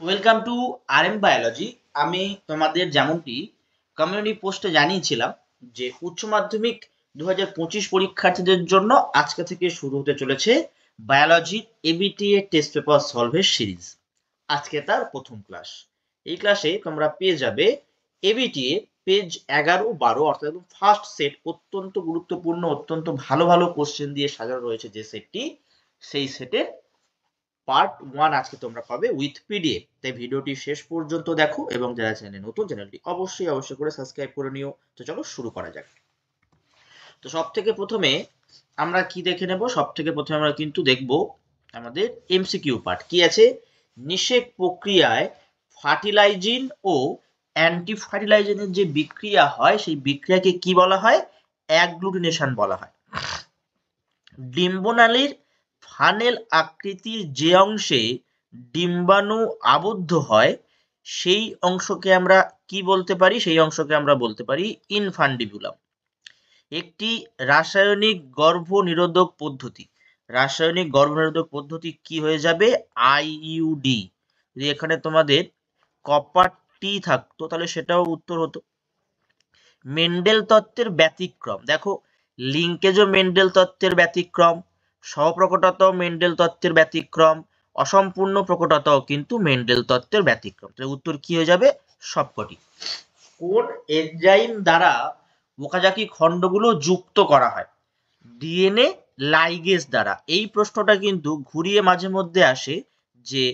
Welcome to RM biology. আমি তোমাদের যেমনটি কমিউনিটি পোস্টে জানিয়েছিলাম যে উচ্চ মাধ্যমিক 2025 পরীক্ষার্থীদের জন্য আজকে থেকে শুরু হতে চলেছে বায়োলজি এবিটিএ টেস্ট পেপার সলভের সিরিজ। আজকে তার প্রথম ক্লাস। এই ক্লাসে তোমরা পেয়ে যাবে এবিটিএ পেজ 11-12, অর্থাৎ ফার্স্ট সেট, অত্যন্ত গুরুত্বপূর্ণ, অত্যন্ত ভালো ভালো কোশ্চেন দিয়ে সাজানো রয়েছে যে সেটটি, সেই সেটের পার্ট 1 আজকে তোমরা পাবে উইথ পিডিএফ। তাই ভিডিওটি শেষ পর্যন্ত দেখো এবং যারা চ্যানেলে নতুন, চ্যানেলটি অবশ্যই করে সাবস্ক্রাইব করে নিও। তো চলো শুরু করা যাক। তো সব থেকে প্রথমে আমরা কি দেখে নেব? সব থেকে প্রথমে আমরা কিন্তু দেখব আমাদের এমসিকিউ পার্ট। কি আছে? নিষেক প্রক্রিয়ায় ফার্টিলাইজিন ও অ্যান্টি ফার্টিলাইজিনের যে বিক্রিয়া হয় সেই বিক্রিয়াকে কি বলা হয়? অ্যাগ্লুটিনেশন বলা হয়। ডিম্বনালীর ফানেল আকৃতির যে অংশে ডিম্বাণু আবদ্ধ হয় সেই অংশকে আমরা কি বলতে পারি? সেই অংশকে আমরা বলতে পারি ইনফান্ডিবুলাম। একটি রাসায়নিক গর্ভনিরোধক পদ্ধতি, রাসায়নিক গর্ভনিরোধক পদ্ধতি কি হয়ে যাবে? আইইউডি। যদি এখানে তোমাদের কপার টি থাকতো তাহলে সেটাও উত্তর হতো। মেন্ডেল তত্ত্বের ব্যতিক্রম, দেখো লিঙ্কেজও মেন্ডেল তত্ত্বের ব্যতিক্রম, স্বপ্রকটতাও মেন্ডেল তত্ত্বের ব্যতিক্রম, অসম্পূর্ণ প্রকটতাও কিন্তু মেন্ডেল তত্ত্বের ব্যতিক্রম। তাহলে উত্তর কি হয়ে যাবে? সবকটি। কোন এনজাইম দ্বারা ওকাজাকি খণ্ডগুলো যুক্ত করা হয়? ডিএনএ লাইগেজ দ্বারা। এই প্রশ্নটা কিন্তু ঘুরিয়ে মাঝে মধ্যে আসে যে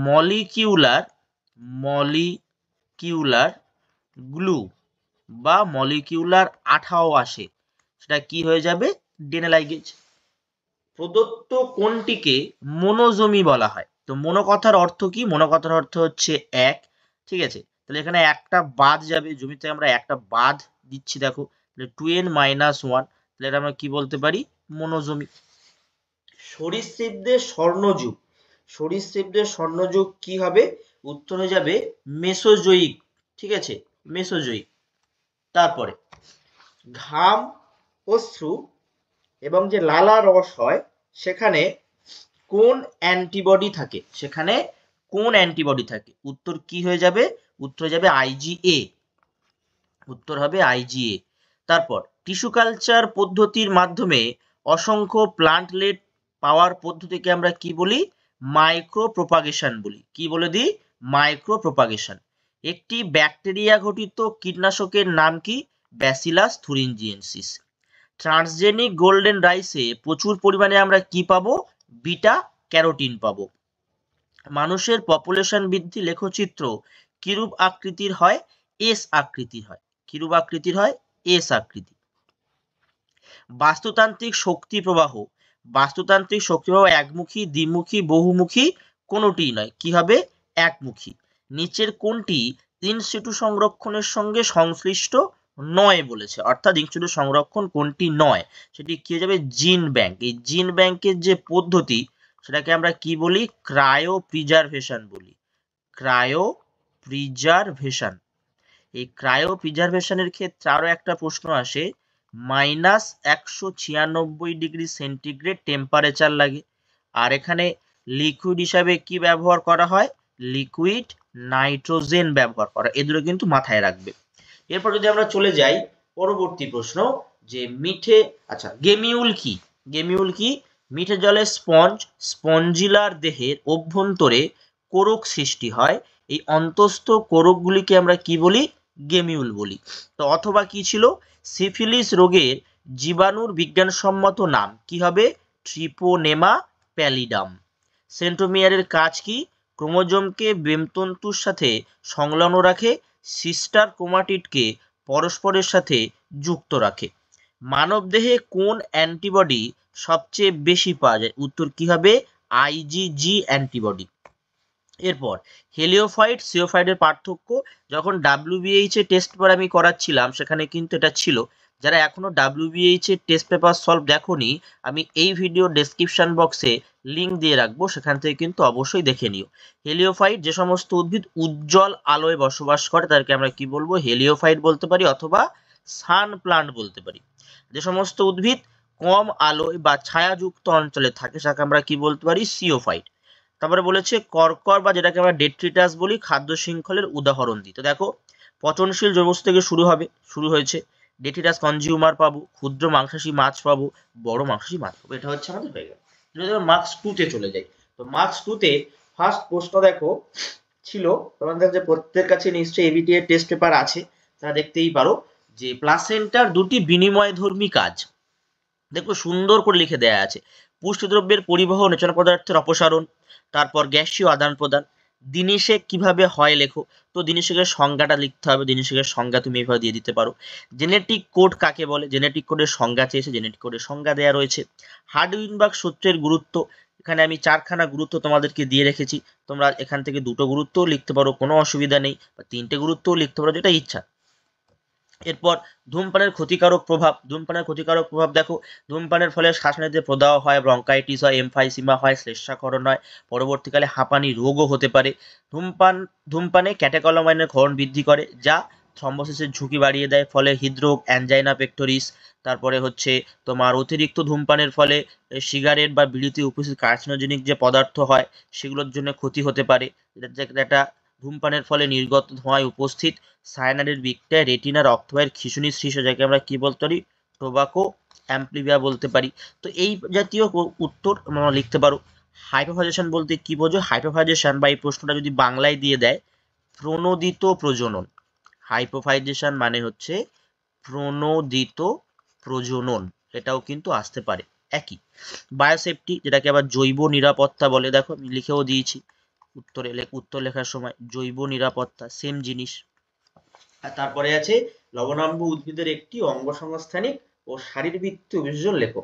মলিকিউলার গ্লু বা মলিকিউলার আঠাও আসে, সেটা কি হয়ে যাবে? DNA ligase. প্রদত্ত কোনটিকে মনোজমি বলা হয়? তো মনো কথার অর্থ কি? মনো কথার অর্থ হচ্ছে এক। ঠিক আছে, তাহলে এখানে একটা বাদ যাবে, জমিতে আমরা একটা বাদ দিচ্ছি, দেখো 2n-1, তাহলে এটা আমরা কি বলতে পারি? মনোজমি। সরীসৃপদের স্বর্ণযুগ, সরীসৃপদের স্বর্ণযুগ কি হবে? উত্তর হয়ে যাবে মেসোজোয়িক। ঠিক আছে, মেসোজোয়িক। তারপরে ঘাম, অশ্রু এবং যে লালা রস হয় সেখানে কোন অ্যান্টিবডি থাকে? সেখানে কোন অ্যান্টিবডি থাকে? উত্তর কি হয়ে যাবে? উত্তর হয়ে যাবে আইজিএ। উত্তর হবে আইজিএ। তারপর টিস্যু কালচার পদ্ধতির মাধ্যমে অসংখ্য প্লান্টলেট পাওয়ার পদ্ধতিকে আমরা কি বলি? মাইক্রো প্রোপাগেশন বলি। কি বলে দিই? Micro propagation. একটি ব্যাকটেরিয়া ঘটিত কীটনাশকের নাম কি? ব্যাসিলাস থুরিনজিয়েন্সিস। ট্রান্সজেনিক গোল্ডেন রাইসে প্রচুর পরিমাণে আমরা কি পাবো? বিটা ক্যারোটিন পাবো। মানুষের পপুলেশন বৃদ্ধি লেখচিত্র কিরূপ আকৃতির হয়? এস আকৃতির হয়। কিরূপ আকৃতির হয়? এস আকৃতি। বাস্তুতান্ত্রিক শক্তি প্রবাহ, বাস্তুতান্ত্রিক শক্তি প্রবাহ একমুখী, দ্বিমুখী, বহুমুখী? কোনোটিই নয়। কি হবে? একমুখী। নিচের কোনটি ইনসিটু সংরক্ষণের সঙ্গে সংশ্লিষ্ট নয় বলেছে? অর্থাৎ ইনসিটু সংরক্ষণ কোনটি নয়? সেটি কি হয়ে যাবে? জিন ব্যাংক। এই জিন ব্যাংকের যে পদ্ধতি সেটাকে আমরা কি বলি? ক্রায়ো প্রিজার্ভেশন বলি। Cryo preservation. এই ক্রায়ো প্রিজার্ভেশনের ক্ষেত্রে আরো একটা প্রশ্ন আসে, -196 ডিগ্রি সেন্টিগ্রেড টেম্পারেচার লাগে। আর এখানে লিকুইড হিসাবে কি ব্যবহার করা হয়? লিকুইড নাইট্রোজেন ব্যবহার করা। এ দুটো কিন্তু মাথায় রাখবে। এরপর যদি আমরা চলে যাই পরবর্তী প্রশ্ন, যে মিঠে, আচ্ছা গেমিউল কি? গেমিউল কি? মিঠে জলের স্পঞ্জ, স্পঞ্জিলার দেহের অভ্যন্তরে কোরক সৃষ্টি হয়। এই অন্তস্থ কোরকগুলিকে আমরা কি বলি? গেমিউল বলি। তো অথবা কি ছিল? সিফিলিস রোগের জীবাণুর বিজ্ঞানসম্মত নাম কি হবে? ট্রিপোনেমা প্যালিডাম। সেন্ট্রোমিয়ারের কাজ কি? ক্রোমোজোমকে বেমতন্তুর সাথে সংলগ্ন রাখে, সিস্টার ক্রোমাটিডকে পরস্পরের সাথে যুক্ত রাখে। মানবদেহে কোন অ্যান্টিবডি সবচেয়ে বেশি পাওয়া যায়? উত্তর কি হবে? IgG antibody. এরপর হেলিওফাইট সিওফাইটের পার্থক্য, যখন ডাব্লিউবিএইচ এ টেস্ট পেপার আমি করাচ্ছিলাম সেখানে কিন্তু এটা ছিল। যারা এখনো ডাব্লিউবিএইচ এর টেস্ট পেপার সলভ দেখোনি, আমি এই ভিডিও ডেসক্রিপশন বক্সে লিঙ্ক দিয়ে রাখবো, সেখান থেকে কিন্তু অবশ্যই দেখে নিও। হেলিওফাইট, যে সমস্ত উদ্ভিদ উজ্জ্বল আলোয় বসবাস করে তাদেরকে আমরা কি বলবো? হেলিওফাইট বলতে পারি অথবা সান প্লান্ট বলতে পারি। যে সমস্ত উদ্ভিদ কম আলোয় বা ছায়াযুক্ত অঞ্চলে থাকে সেটাকে আমরা কি বলতে পারি? সিওফাইট। তারপরে বলেছে কর্কর বা যেটাকে আমরা ডেট্রিটাস বলি খাদ্য শৃঙ্খলের উদাহরণ দিই। তো দেখো পচনশীল জৈববস্তু থেকে শুরু হয়েছে, ডেট্রিটাস কনজিউমার পাবো, ক্ষুদ্র মাংসাশী মাছ পাবো, বড় মাংসাশী মাছ পাবো। এটা হচ্ছে আমাদের হয়ে গেল। যদি আমরা মার্কস 2 তে চলে যাই, তো মার্কস 2 তে ফার্স্ট প্রশ্ন দেখো ছিল তোমাদের যে প্রত্যেকের কাছে নিশ্চয়ই এবিটি এর টেস্ট পেপার আছে, তারা দেখতেই পারো যে প্লাসেন্টার দুটি বিনিময়ধর্মী কাজ। দেখো সুন্দর করে লিখে দেয়া আছে, পুষ্টিদ্রব্যের পরিবহন, রেচন পদার্থের অপসারণ, তারপর গ্যাসীয় আদান প্রদান। দিনিশেক কিভাবে হয় লেখো। তো দিনিশেকের সংজ্ঞাটা লিখতে হবে, দিনিশেকের সংজ্ঞা তুমি এভাবে দিয়ে দিতে পারো। জেনেটিক কোড কাকে বলে, জেনেটিক কোডের সংজ্ঞা চেয়েছে, জেনেটিক কোডের সংজ্ঞা দেওয়া রয়েছে। হার্ডউইনবার্গ সূত্রের গুরুত্ব, এখানে আমি 4খানা গুরুত্ব তোমাদেরকে দিয়ে রেখেছি, তোমরা এখান থেকে 2টো গুরুত্বও লিখতে পারো, কোনো অসুবিধা নেই, বা 3টে গুরুত্বও লিখতে পারো, যেটা ইচ্ছা। এরপর ধূমপানের ক্ষতিকারক প্রভাব, দেখো ধূমপানের ফলে শ্বাসনালীতে প্রদাহ হয়, ব্রঙ্কাইটিস হয়, এমফাইসিমা হয়, শ্লেষ্মাকরণ হয়, পরবর্তীকালে হাঁপানি রোগও হতে পারে। ধূমপানে ক্যাটেকলমাইনের ক্ষরণ বৃদ্ধি করে, যা থ্রম্বোসিসের ঝুঁকি বাড়িয়ে দেয়, ফলে হৃদরোগ, অ্যানজাইনা পেক্টোরিস। তারপরে হচ্ছে তোমার অতিরিক্ত ধূমপানের ফলে সিগারেট বা বিড়িতে উপস্থিত কার্সিনোজেনিক যে পদার্থ হয় সেগুলোর জন্য ক্ষতি হতে পারে। এটা ধূমপানের ফলে নির্গত ধোঁয়ায় উপস্থিত সায়ানাইডের বিক্রিয়ায় রেটিনা, রক্তবাহের খিঁচুনি সৃষ্টি, যাকে আমরা কি বলতে পারি, টোবাকো অ্যাম্প্লিভিয়া বলতে পারি। তো এই জাতীয় উত্তর আমরা লিখতে পারো। হাইপোফাইজেশন বলতে কি বোঝো? হাইপোফাইজেশন বা এই প্রশ্নটা যদি বাংলায় দিয়ে দেয়, প্রণোদিত প্রজনন। হাইপোফাইজেশন মানে হচ্ছে প্রণোদিত প্রজনন, এটাও কিন্তু আসতে পারে একই। বায়োসেফটি, যেটাকে আবার জৈব নিরাপত্তা বলে, দেখো আমি লিখেও দিয়েছি উত্তর লেখার সময়, জৈব নিরাপত্তা সেম জিনিস। আর তারপরে আছে লবণাম্ব উদ্ভিদের একটি অঙ্গসংস্থানিক ও শারীরবৃত্তীয় বিশ্লেষণ লেখো।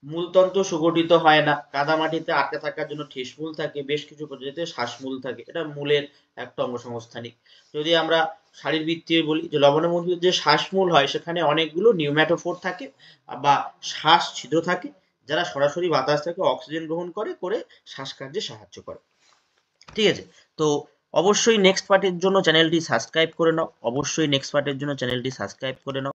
মূলতন্ত্র সুগঠিত হয় না, কাদামাটিতে আটকে থাকার জন্য ঠেসমূল থাকে, বেশ কিছু প্রজাতিতে শ্বাসমূল থাকে, এটা মূলের একটা অঙ্গসংস্থানিক। যদি আমরা শারীরবৃত্তীয় বলি, যে লবণাম্ব উদ্ভিদের যে শ্বাসমূল হয় সেখানে অনেকগুলো নিউম্যাটোফোর থাকে বা শ্বাস ছিদ্র থাকে, যারা সরাসরি বাতাস থেকে অক্সিজেন গ্রহণ করে শ্বাসকার্যে সাহায্য করে। ঠিক আছে, তো অবশ্যই নেক্সট পার্টের জন্য চ্যানেলটি সাবস্ক্রাইব করে নাও,